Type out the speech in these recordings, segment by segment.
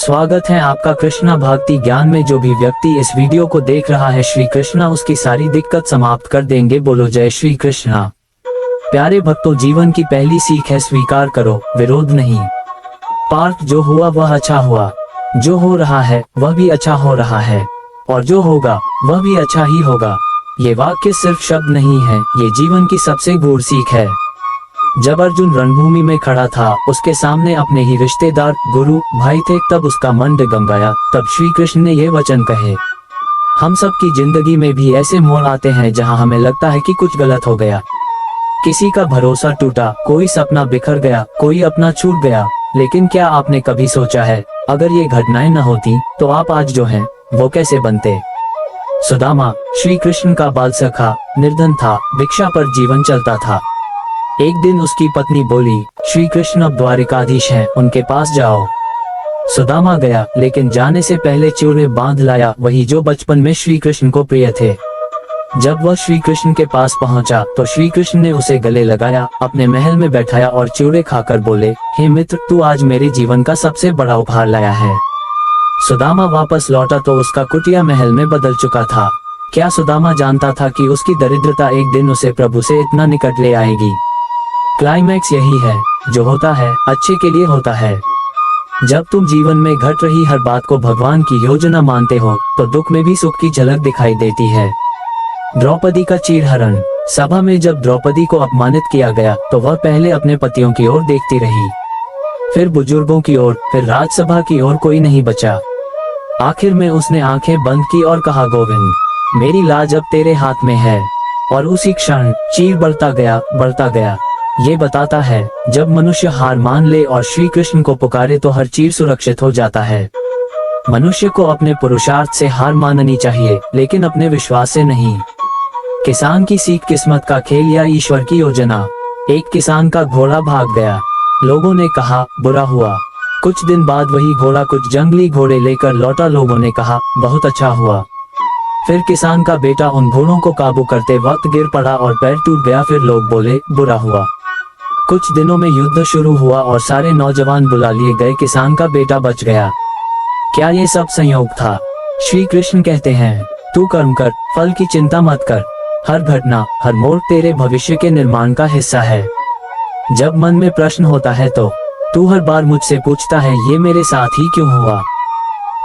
स्वागत है आपका कृष्णा भक्ति ज्ञान में। जो भी व्यक्ति इस वीडियो को देख रहा है, श्री कृष्णा उसकी सारी दिक्कत समाप्त कर देंगे। बोलो जय श्री कृष्णा। प्यारे भक्तों, जीवन की पहली सीख है स्वीकार करो, विरोध नहीं। पार्थ, जो हुआ वह अच्छा हुआ, जो हो रहा है वह भी अच्छा हो रहा है, और जो होगा वह भी अच्छा ही होगा। ये वाक्य सिर्फ शब्द नहीं है, ये जीवन की सबसे गूढ़ सीख है। जब अर्जुन रणभूमि में खड़ा था, उसके सामने अपने ही रिश्तेदार, गुरु, भाई थे, तब उसका मन डगमगाया। तब श्री कृष्ण ने ये वचन कहे। हम सब की जिंदगी में भी ऐसे मोड़ आते हैं जहां हमें लगता है कि कुछ गलत हो गया। किसी का भरोसा टूटा, कोई सपना बिखर गया, कोई अपना छूट गया। लेकिन क्या आपने कभी सोचा है, अगर ये घटनाएं न होती तो आप आज जो हैं वो कैसे बनते? सुदामा श्री कृष्ण का बाल सखा निर्धन था, भिक्षा पर जीवन चलता था। एक दिन उसकी पत्नी बोली, श्री कृष्ण अब द्वारिकाधीश हैं, उनके पास जाओ। सुदामा गया, लेकिन जाने से पहले चूड़े बांध लाया, वही जो बचपन में श्री कृष्ण को प्रिय थे। जब वह श्री कृष्ण के पास पहुंचा तो श्री कृष्ण ने उसे गले लगाया, अपने महल में बैठाया और चूड़े खाकर बोले, हे मित्र, तू आज मेरे जीवन का सबसे बड़ा उपहार लाया है। सुदामा वापस लौटा तो उसका कुटिया महल में बदल चुका था। क्या सुदामा जानता था कि उसकी दरिद्रता एक दिन उसे प्रभु से इतना निकट ले आएगी? क्लाइमैक्स यही है, जो होता है अच्छे के लिए होता है। जब तुम जीवन में घट रही हर बात को भगवान की योजना मानते हो तो दुख में भी सुख की झलक दिखाई देती है। द्रौपदी का चीरहरण। सभा में जब द्रौपदी को अपमानित किया गया तो वह पहले अपने पतियों की ओर देखती रही, फिर बुजुर्गों की ओर, फिर राजसभा की ओर, कोई नहीं बचा। आखिर में उसने आंखें बंद की और कहा, गोविंद, मेरी लाज अब तेरे हाथ में है। और उसी क्षण चीर बढ़ता गया। ये बताता है, जब मनुष्य हार मान ले और श्री कृष्ण को पुकारे तो हर चीज सुरक्षित हो जाता है। मनुष्य को अपने पुरुषार्थ से हार माननी चाहिए, लेकिन अपने विश्वास से नहीं। किसान की सीख, किस्मत का खेल या ईश्वर की योजना। एक किसान का घोड़ा भाग गया। लोगों ने कहा, बुरा हुआ। कुछ दिन बाद वही घोड़ा कुछ जंगली घोड़े लेकर लौटा। लोगों ने कहा, बहुत अच्छा हुआ। फिर किसान का बेटा उन घोड़ों को काबू करते वक्त गिर पड़ा और पैर टूट गया। फिर लोग बोले, बुरा हुआ। कुछ दिनों में युद्ध शुरू हुआ और सारे नौजवान बुला लिए गए, किसान का बेटा बच गया। क्या ये सब संयोग था? श्री कृष्ण कहते हैं, तू कर्म कर, फल की चिंता मत कर। हर घटना, हर मोड़ तेरे भविष्य के निर्माण का हिस्सा है। जब मन में प्रश्न होता है तो तू हर बार मुझसे पूछता है, ये मेरे साथ ही क्यों हुआ?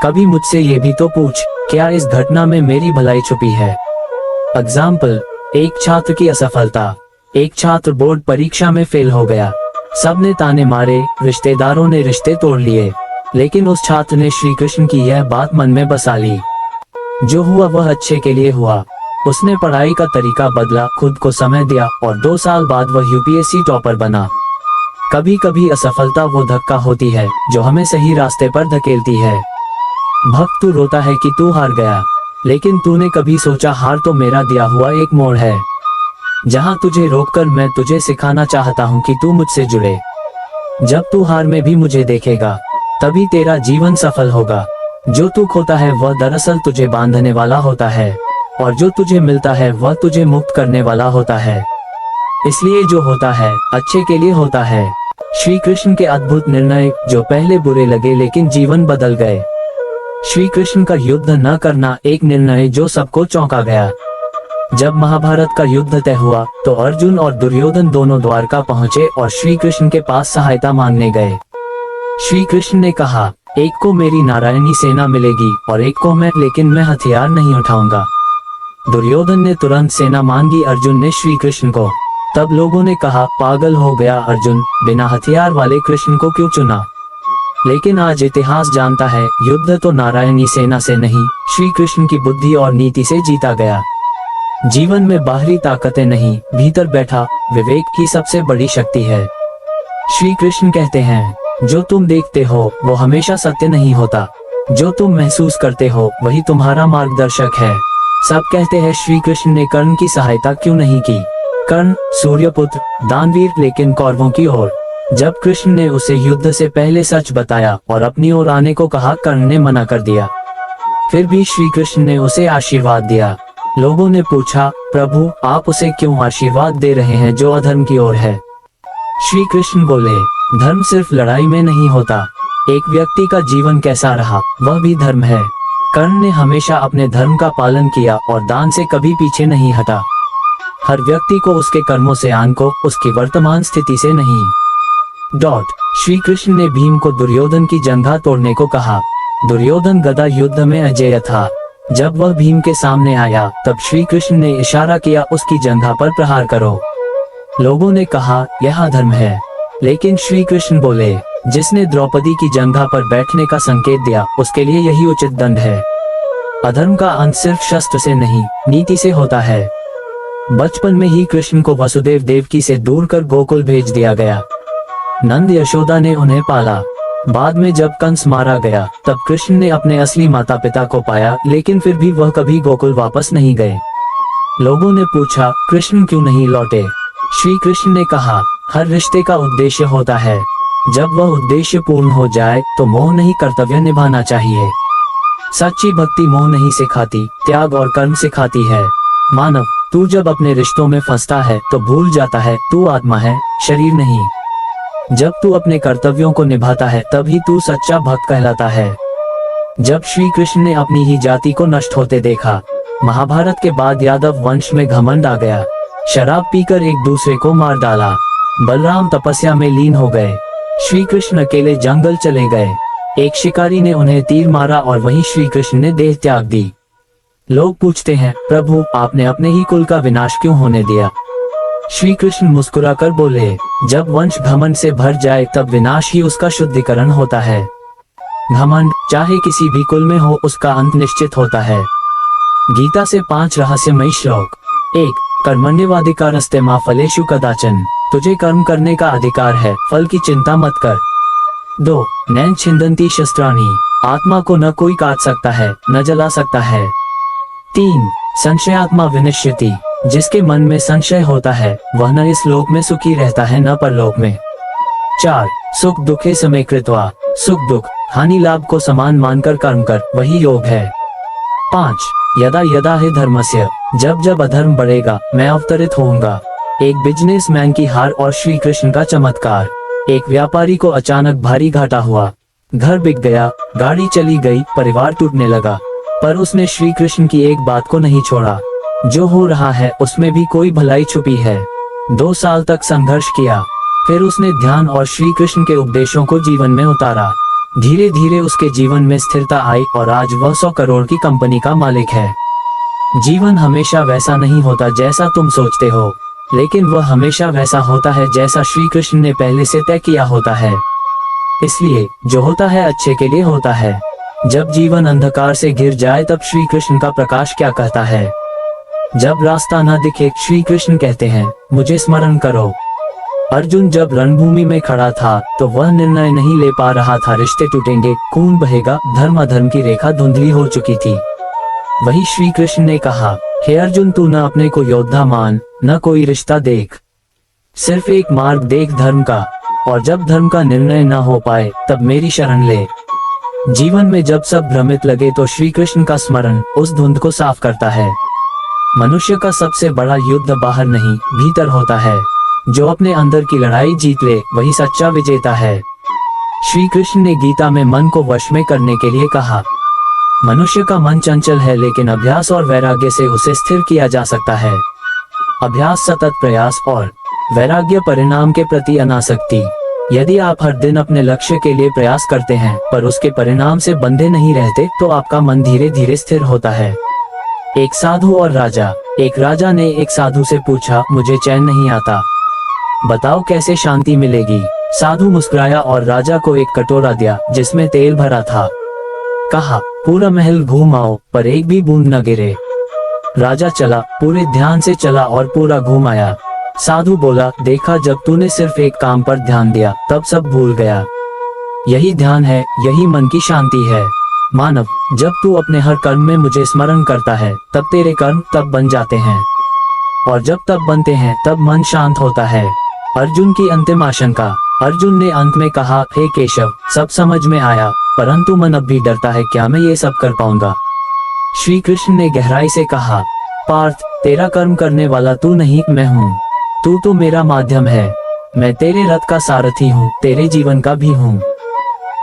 कभी मुझसे ये भी तो पूछ, क्या इस घटना में मेरी भलाई छुपी है? एग्जाम्पल, एक छात्र की असफलता। एक छात्र बोर्ड परीक्षा में फेल हो गया। सबने ताने मारे, रिश्तेदारों ने रिश्ते तोड़ लिए, लेकिन उस छात्र ने श्री कृष्ण की यह बात मन में बसा ली। जो हुआ वह अच्छे के लिए हुआ। उसने पढ़ाई का तरीका बदला, खुद को समय दिया, और 2 साल बाद वह यूपीएससी टॉपर बना। कभी कभी असफलता वो धक्का होती है जो हमें सही रास्ते पर धकेलती है। भक्त, तू रोता है कि तू हार गया, लेकिन तूने कभी सोचा, हार तो मेरा दिया हुआ एक मोड़ है, जहां तुझे रोककर मैं तुझे सिखाना चाहता हूं कि तू मुझसे जुड़े। जब तू हार में भी मुझे देखेगा, तभी तेरा जीवन सफल होगा। जो तू खोता है वह दरअसल तुझे बांधने वाला होता है, और जो तुझे मिलता है वह तुझे मुक्त करने वाला होता है। इसलिए जो होता है अच्छे के लिए होता है। श्री कृष्ण के अद्भुत निर्णय, जो पहले बुरे लगे लेकिन जीवन बदल गए। श्री कृष्ण का युद्ध न करना, एक निर्णय जो सबको चौंका गया। जब महाभारत का युद्ध तय हुआ तो अर्जुन और दुर्योधन दोनों द्वारका पहुंचे और श्री कृष्ण के पास सहायता मांगने गए। श्री कृष्ण ने कहा, एक को मेरी नारायणी सेना मिलेगी और एक को मैं, लेकिन मैं हथियार नहीं उठाऊंगा। दुर्योधन ने तुरंत सेना मांगी अर्जुन ने श्री कृष्ण को। तब लोगों ने कहा, पागल हो गया अर्जुन, बिना हथियार वाले कृष्ण को क्यों चुना? लेकिन आज इतिहास जानता है, युद्ध तो नारायणी सेना से नहीं, श्री कृष्ण की बुद्धि और नीति से जीता गया। जीवन में बाहरी ताकतें नहीं, भीतर बैठा विवेक की सबसे बड़ी शक्ति है। श्री कृष्ण कहते हैं, जो तुम देखते हो वो हमेशा सत्य नहीं होता, जो तुम महसूस करते हो वही तुम्हारा मार्गदर्शक है। सब कहते हैं, श्री कृष्ण ने कर्ण की सहायता क्यों नहीं की? कर्ण सूर्यपुत्र, दानवीर, लेकिन कौरवों की ओर। जब कृष्ण ने उसे युद्ध से पहले सच बताया और अपनी ओर आने को कहा, कर्ण ने मना कर दिया। फिर भी श्री कृष्ण ने उसे आशीर्वाद दिया। लोगों ने पूछा, प्रभु आप उसे क्यों आशीर्वाद दे रहे हैं जो अधर्म की ओर है? श्री कृष्ण बोले, धर्म सिर्फ लड़ाई में नहीं होता, एक व्यक्ति का जीवन कैसा रहा वह भी धर्म है। कर्ण ने हमेशा अपने धर्म का पालन किया और दान से कभी पीछे नहीं हटा। हर व्यक्ति को उसके कर्मों से आंको, उसकी वर्तमान स्थिति से नहीं। श्री कृष्ण ने भीम को दुर्योधन की जंघा तोड़ने को कहा। दुर्योधन गदा युद्ध में अजेय था। जब वह भीम के सामने आया तब श्री कृष्ण ने इशारा किया, उसकी जंघा पर प्रहार करो। लोगों ने कहा यह अधर्म है, लेकिन श्री कृष्ण बोले, जिसने द्रौपदी की जंघा पर बैठने का संकेत दिया उसके लिए यही उचित दंड है। अधर्म का अंत सिर्फ शस्त्र से नहीं, नीति से होता है। बचपन में ही कृष्ण को वसुदेव देवकी से दूर कर गोकुल भेज दिया गया। नंद यशोदा ने उन्हें पाला। बाद में जब कंस मारा गया तब कृष्ण ने अपने असली माता पिता को पाया, लेकिन फिर भी वह कभी गोकुल वापस नहीं गए। लोगों ने पूछा, कृष्ण क्यों नहीं लौटे? श्री कृष्ण ने कहा, हर रिश्ते का उद्देश्य होता है। जब वह उद्देश्य पूर्ण हो जाए तो मोह नहीं, कर्तव्य निभाना चाहिए। सच्ची भक्ति मोह नहीं सिखाती, त्याग और कर्म सिखाती है। मानव, तू जब अपने रिश्तों में फंसता है तो भूल जाता है तू आत्मा है, शरीर नहीं। जब तू अपने कर्तव्यों को निभाता है तभी तू सच्चा भक्त कहलाता है। जब श्री कृष्ण ने अपनी ही जाति को नष्ट होते देखा, महाभारत के बाद यादव वंश में घमंड आ गया। शराब पीकर एक दूसरे को मार डाला। बलराम तपस्या में लीन हो गए। श्री कृष्ण अकेले जंगल चले गए। एक शिकारी ने उन्हें तीर मारा और वहीं श्री कृष्ण ने देह त्याग दी। लोग पूछते हैं, प्रभु आपने अपने ही कुल का विनाश क्यों होने दिया? श्री कृष्ण मुस्कुराकर बोले, जब वंश घमंड से भर जाए तब विनाश ही उसका शुद्धिकरण होता है। घमंड चाहे किसी भी कुल में हो, उसका अंत निश्चित होता है। गीता से 5 रहस्यमयी श्लोक। 1. कर्मण्येवाधिकारस्ते मा फलेषु कदाचन। तुझे कर्म करने का अधिकार है, फल की चिंता मत कर। 2. नैन छिन्दन्ति शस्त्राणि। आत्मा को न कोई काट सकता है, न जला सकता है। 3. संशयात्मा विनश्यति। जिसके मन में संशय होता है वह न इस लोक में सुखी रहता है न परलोक में। 4. सुख दुखे समय कृत्वा। सुख दुख हानि लाभ को समान मानकर कर्म कर, वही योग है। 5. यदा यदा हि धर्मस्य। जब जब अधर्म बढ़ेगा मैं अवतरित होऊंगा। एक बिजनेसमैन की हार और श्री कृष्ण का चमत्कार। एक व्यापारी को अचानक भारी घाटा हुआ। घर बिक गया, गाड़ी चली गई, परिवार टूटने लगा, पर उसने श्री कृष्ण की एक बात को नहीं छोड़ा। जो हो रहा है उसमें भी कोई भलाई छुपी है। 2 साल तक संघर्ष किया, फिर उसने ध्यान और श्री कृष्ण के उपदेशों को जीवन में उतारा। धीरे धीरे उसके जीवन में स्थिरता आई और आज वह 100 करोड़ की कंपनी का मालिक है। जीवन हमेशा वैसा नहीं होता जैसा तुम सोचते हो, लेकिन वह हमेशा वैसा होता है जैसा श्री कृष्ण ने पहले से तय किया होता है। इसलिए जो होता है अच्छे के लिए होता है। जब जीवन अंधकार से घिर जाए तब श्री कृष्ण का प्रकाश क्या कहता है? जब रास्ता न दिखे श्री कृष्ण कहते हैं, मुझे स्मरण करो। अर्जुन जब रणभूमि में खड़ा था तो वह निर्णय नहीं ले पा रहा था, रिश्ते टूटेंगे, खून बहेगा, धर्म अधर्म की रेखा धुंधली हो चुकी थी। वही श्री कृष्ण ने कहा, हे अर्जुन तू न अपने को योद्धा मान, न कोई रिश्ता देख, सिर्फ एक मार्ग देख धर्म का, और जब धर्म का निर्णय न हो पाए तब मेरी शरण ले। जीवन में जब सब भ्रमित लगे तो श्री कृष्ण का स्मरण उस धुंध को साफ करता है। मनुष्य का सबसे बड़ा युद्ध बाहर नहीं, भीतर होता है। जो अपने अंदर की लड़ाई जीत ले वही सच्चा विजेता है। श्री कृष्ण ने गीता में मन को वश में करने के लिए कहा। मनुष्य का मन चंचल है, लेकिन अभ्यास और वैराग्य से उसे स्थिर किया जा सकता है। अभ्यास सतत प्रयास और वैराग्य परिणाम के प्रति अनासक्ति। यदि आप हर दिन अपने लक्ष्य के लिए प्रयास करते हैं पर उसके परिणाम से बंधे नहीं रहते तो आपका मन धीरे धीरे स्थिर होता है। एक साधु और राजा। एक राजा ने एक साधु से पूछा, मुझे चैन नहीं आता, बताओ कैसे शांति मिलेगी। साधु मुस्कुराया और राजा को एक कटोरा दिया जिसमें तेल भरा था। कहा, पूरा महल घूम आओ पर एक भी बूंद न गिरे। राजा चला, पूरे ध्यान से चला और पूरा घूम आया। साधु बोला, देखा जब तूने सिर्फ एक काम पर ध्यान दिया तब सब भूल गया। यही ध्यान है, यही मन की शांति है। मानव, जब तू अपने हर कर्म में मुझे स्मरण करता है तब तेरे कर्म तब बन जाते हैं, और जब तब बनते हैं तब मन शांत होता है। अर्जुन की अंतिम आशंका। अर्जुन ने अंत में कहा, हे केशव, सब समझ में आया, परंतु मन अब भी डरता है, क्या मैं ये सब कर पाऊंगा? श्री कृष्ण ने गहराई से कहा, पार्थ, तेरा कर्म करने वाला तू नहीं, मैं हूँ। तू तो मेरा माध्यम है। मैं तेरे रथ का सारथी हूँ, तेरे जीवन का भी हूँ।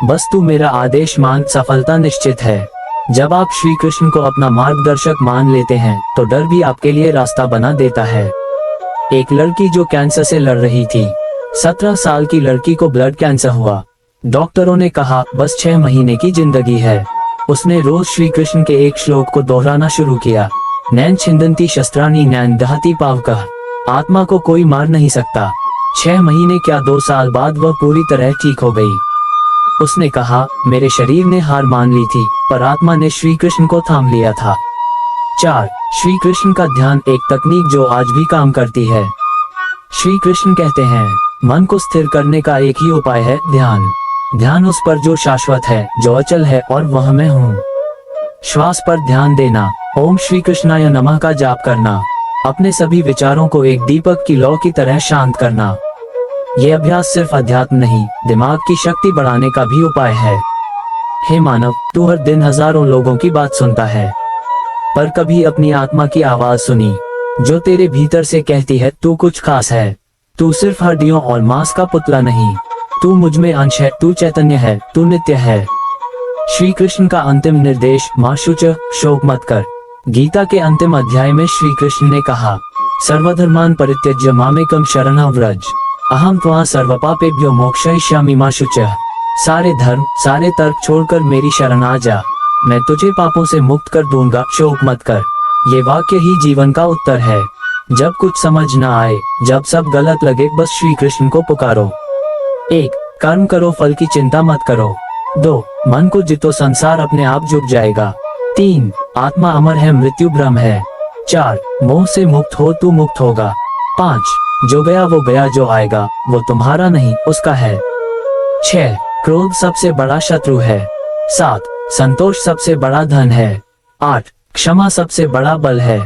बस तू मेरा आदेश मान, सफलता निश्चित है। जब आप श्री कृष्ण को अपना मार्गदर्शक मान लेते हैं तो डर भी आपके लिए रास्ता बना देता है। एक लड़की जो कैंसर से लड़ रही थी, 17 साल की लड़की को ब्लड कैंसर हुआ। डॉक्टरों ने कहा बस 6 महीने की जिंदगी है। उसने रोज श्री कृष्ण के एक श्लोक को दोहराना शुरू किया, नैन छिंदंती शस्त्राणी नैन दहती पावकः, आत्मा को कोई मार नहीं सकता। 6 महीने क्या 2 साल बाद वह पूरी तरह ठीक हो गई। उसने कहा मेरे शरीर ने हार मान ली थी पर आत्मा ने श्री कृष्ण को थाम लिया था। 4. श्री कृष्ण का ध्यान, एक तकनीक जो आज भी काम करती है। श्री कृष्ण कहते हैं मन को स्थिर करने का एक ही उपाय है ध्यान। ध्यान उस पर जो शाश्वत है, जो अचल है और वह मैं हूँ। श्वास पर ध्यान देना, ओम श्री कृष्णाय नमः का जाप करना, अपने सभी विचारों को एक दीपक की लौ की तरह शांत करना। ये अभ्यास सिर्फ अध्यात्म नहीं, दिमाग की शक्ति बढ़ाने का भी उपाय है। हे मानव, तू हर दिन हजारों लोगों की बात सुनता है, पर कभी अपनी आत्मा की आवाज सुनी जो तेरे भीतर से कहती है तू कुछ खास है, तू सिर्फ हड्डियों और मांस का पुतला नहीं, तू मुझ में अंश है, तू चैतन्य है, तू नित्य है। श्री कृष्ण का अंतिम निर्देश, मा शुच, शोक मत कर। गीता के अंतिम अध्याय में श्री कृष्ण ने कहा सर्वधर्मान परित्यज्य मामेकम शरणं व्रज, अहम त्वा सर्वपापेभ्यो मोक्षयिष्यामि मा शुचः। सारे धर्म, सारे तर्क छोड़कर मेरी शरण आ जा, मैं तुझे पापों से मुक्त कर दूंगा, शोक मत कर। ये वाक्य ही जीवन का उत्तर है। जब कुछ समझ ना आए, जब सब गलत लगे, बस श्री कृष्ण को पुकारो। 1. कर्म करो, फल की चिंता मत करो। 2. मन को जितो, संसार अपने आप झुक जाएगा। 3. आत्मा अमर है, मृत्यु भ्रम है। 4. मोह से मुक्त हो, तू मुक्त होगा। 5. जो गया वो गया, जो आएगा वो तुम्हारा नहीं उसका है। 6. क्रोध सबसे बड़ा शत्रु है। 7. संतोष सबसे बड़ा धन है। 8. क्षमा सबसे बड़ा बल है।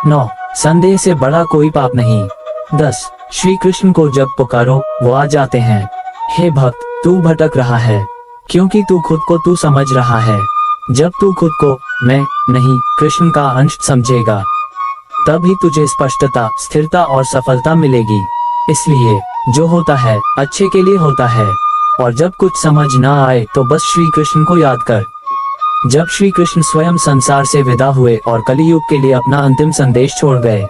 9. संदेह से बड़ा कोई पाप नहीं। 10. श्री कृष्ण को जब पुकारो वो आ जाते हैं। हे भक्त, तू भटक रहा है क्योंकि तू खुद को तू समझ रहा है। जब तू खुद को मैं नहीं, कृष्ण का अंश समझेगा, तभी तुझे स्पष्टता, स्थिरता और सफलता मिलेगी। इसलिए जो होता है अच्छे के लिए होता है, और जब कुछ समझ ना आए तो बस श्री कृष्ण को याद कर। जब श्री कृष्ण स्वयं संसार से विदा हुए और कलियुग के लिए अपना अंतिम संदेश छोड़ गए,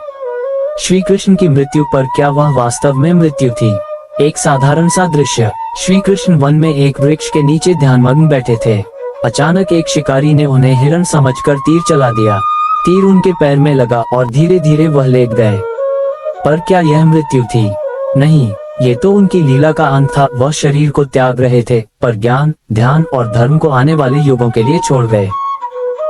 श्री कृष्ण की मृत्यु पर क्या वह वास्तव में मृत्यु थी? एक साधारण सा दृश्य। श्री कृष्ण वन में एक वृक्ष के नीचे ध्यानमग्न बैठे थे। अचानक एक शिकारी ने उन्हें हिरण समझकर तीर चला दिया। तीर उनके पैर में लगा और धीरे धीरे वह लेट गए। पर क्या यह मृत्यु थी? नहीं, ये तो उनकी लीला का अंत था। वह शरीर को त्याग रहे थे पर ज्ञान, ध्यान और धर्म को आने वाले युगों के लिए छोड़ गए।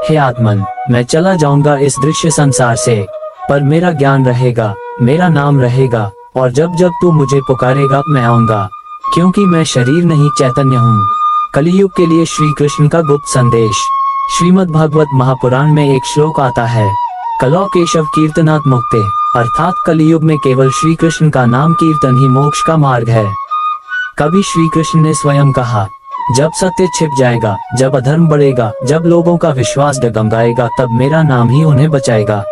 हे आत्मन, मैं चला जाऊंगा इस दृश्य संसार से, पर मेरा ज्ञान रहेगा, मेरा नाम रहेगा, और जब जब तू मुझे पुकारेगा मैं आऊंगा, क्योंकि मैं शरीर नहीं चैतन्य हूँ। कलियुग के लिए श्री कृष्ण का गुप्त संदेश। श्रीमद् भागवत महापुराण में एक श्लोक आता है, कलौ केशव कीर्तनात् मुक्ते, अर्थात कलियुग में केवल श्री कृष्ण का नाम कीर्तन ही मोक्ष का मार्ग है। कभी श्री कृष्ण ने स्वयं कहा, जब सत्य छिप जाएगा, जब अधर्म बढ़ेगा, जब लोगों का विश्वास डगमगाएगा, तब मेरा नाम ही उन्हें बचाएगा।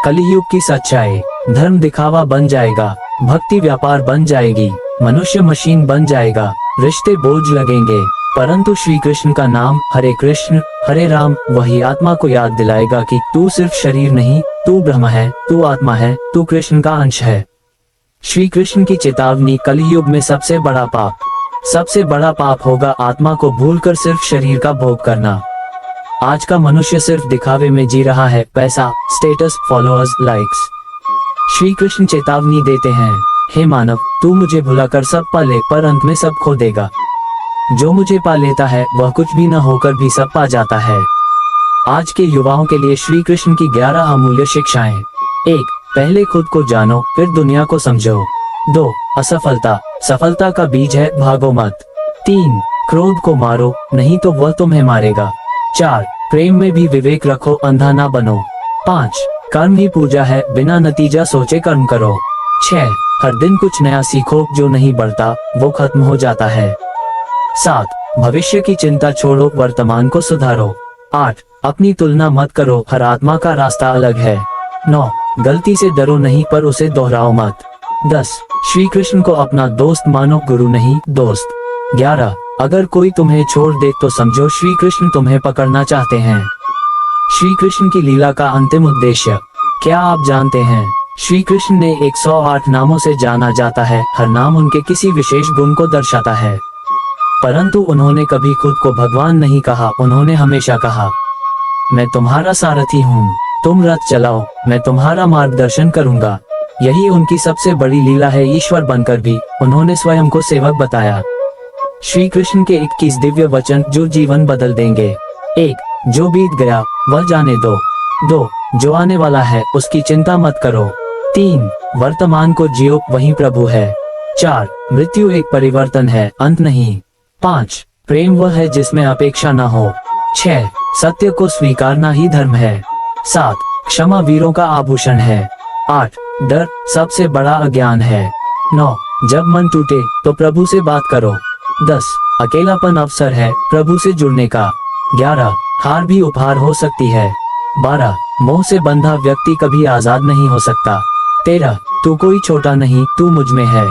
कलियुग की सच्चाई, धर्म दिखावा बन जाएगा, भक्ति व्यापार बन जाएगी, मनुष्य मशीन बन जाएगा, रिश्ते बोझ लगेंगे, परंतु श्री कृष्ण का नाम हरे कृष्ण हरे राम वही आत्मा को याद दिलाएगा कि तू सिर्फ शरीर नहीं, तू ब्रह्म है, तू आत्मा है, तू कृष्ण का अंश है। श्री कृष्ण की चेतावनी, कलियुग में सबसे बड़ा पाप होगा आत्मा को भूलकर सिर्फ शरीर का भोग करना। आज का मनुष्य सिर्फ दिखावे में जी रहा है, पैसा, status, followers, likes. Shri Krishna चेतावनी देते हैं, हे मानव, तू मुझे भुलाकर सब पा ले पर अंत में सब खो देगा। जो मुझे पा लेता है वह कुछ भी न होकर भी सब पा जाता है। आज के युवाओं के लिए श्री कृष्ण की 11 अमूल्य शिक्षाएं। 1. पहले खुद को जानो, फिर दुनिया को समझो। 2. असफलता सफलता का बीज है, भागो मत। 3. क्रोध को मारो, नहीं तो वह तुम्हें मारेगा। 4. प्रेम में भी विवेक रखो, अंधा ना बनो। 5. कर्म ही पूजा है, बिना नतीजा सोचे कर्म करो। 6. हर दिन कुछ नया सीखो, जो नहीं बढ़ता वो खत्म हो जाता है। 7. भविष्य की चिंता छोड़ो, वर्तमान को सुधारो। 8. अपनी तुलना मत करो, हर आत्मा का रास्ता अलग है। 9. गलती से डरो नहीं पर उसे दोहराओ मत। 10. श्री कृष्ण को अपना दोस्त मानो, गुरु नहीं दोस्त। 11. अगर कोई तुम्हें छोड़ दे तो समझो श्री कृष्ण तुम्हें पकड़ना चाहते हैं। श्री कृष्ण की लीला का अंतिम उद्देश्य क्या आप जानते हैं? श्री कृष्ण ने 108 नामों से जाना जाता है। हर नाम उनके किसी विशेष गुण को दर्शाता है, परंतु उन्होंने कभी खुद को भगवान नहीं कहा। उन्होंने हमेशा कहा, मैं तुम्हारा सारथी हूँ, तुम रथ चलाओ, मैं तुम्हारा मार्गदर्शन करूंगा। यही उनकी सबसे बड़ी लीला है। ईश्वर बनकर भी उन्होंने स्वयं को सेवक बताया। श्री कृष्ण के 21 दिव्य वचन जो जीवन बदल देंगे। 1. जो बीत गया वह जाने दो। 2. जो आने वाला है उसकी चिंता मत करो। 3. वर्तमान को जियो, वही प्रभु है। 4. मृत्यु एक परिवर्तन है, अंत नहीं। 5. प्रेम वह है जिसमें अपेक्षा न हो। 6. सत्य को स्वीकारना ही धर्म है। 7. क्षमा वीरों का आभूषण है। 8. डर सबसे बड़ा अज्ञान है। 9. जब मन टूटे तो प्रभु से बात करो। 10. अकेलापन अवसर है प्रभु से जुड़ने का। 11. हार भी उपहार हो सकती है। 12. मोह से बंधा व्यक्ति कभी आजाद नहीं हो सकता। 13. तू कोई छोटा नहीं, तू मुझ में है।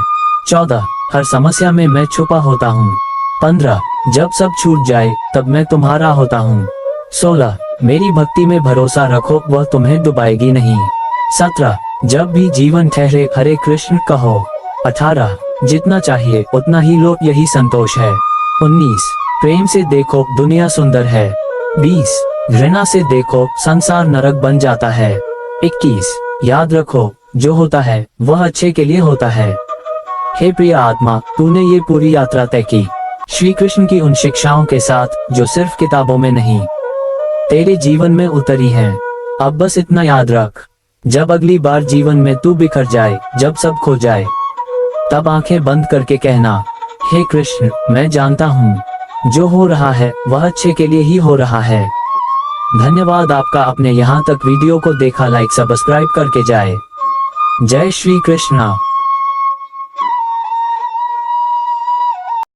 14. हर समस्या में मैं छुपा होता हूँ। 15. जब सब छूट जाए तब मैं तुम्हारा होता हूँ। 16. मेरी भक्ति में भरोसा रखो, वह तुम्हें डुबाएगी नहीं। 17. जब भी जीवन ठहरे हरे कृष्ण कहो। 18. जितना चाहिए उतना ही लो, यही संतोष है। 19. प्रेम से देखो दुनिया सुंदर है। 20. घृणा से देखो संसार नरक बन जाता है। 21. याद रखो जो होता है वह अच्छे के लिए होता है। हे प्रिय आत्मा, तूने ये पूरी यात्रा तय की श्री कृष्ण की उन शिक्षाओं के साथ जो सिर्फ किताबों में नहीं, तेरे जीवन में उतरी हैं। अब बस इतना याद रख, जब अगली बार जीवन में तू बिखर जाए, जब सब खो जाए, तब आंखें बंद करके कहना, हे कृष्ण, मैं जानता हूँ जो हो रहा है वह अच्छे के लिए ही हो रहा है। धन्यवाद आपका अपने यहाँ तक वीडियो को देखा। लाइक सब्सक्राइब करके जाए। जय श्री कृष्णा।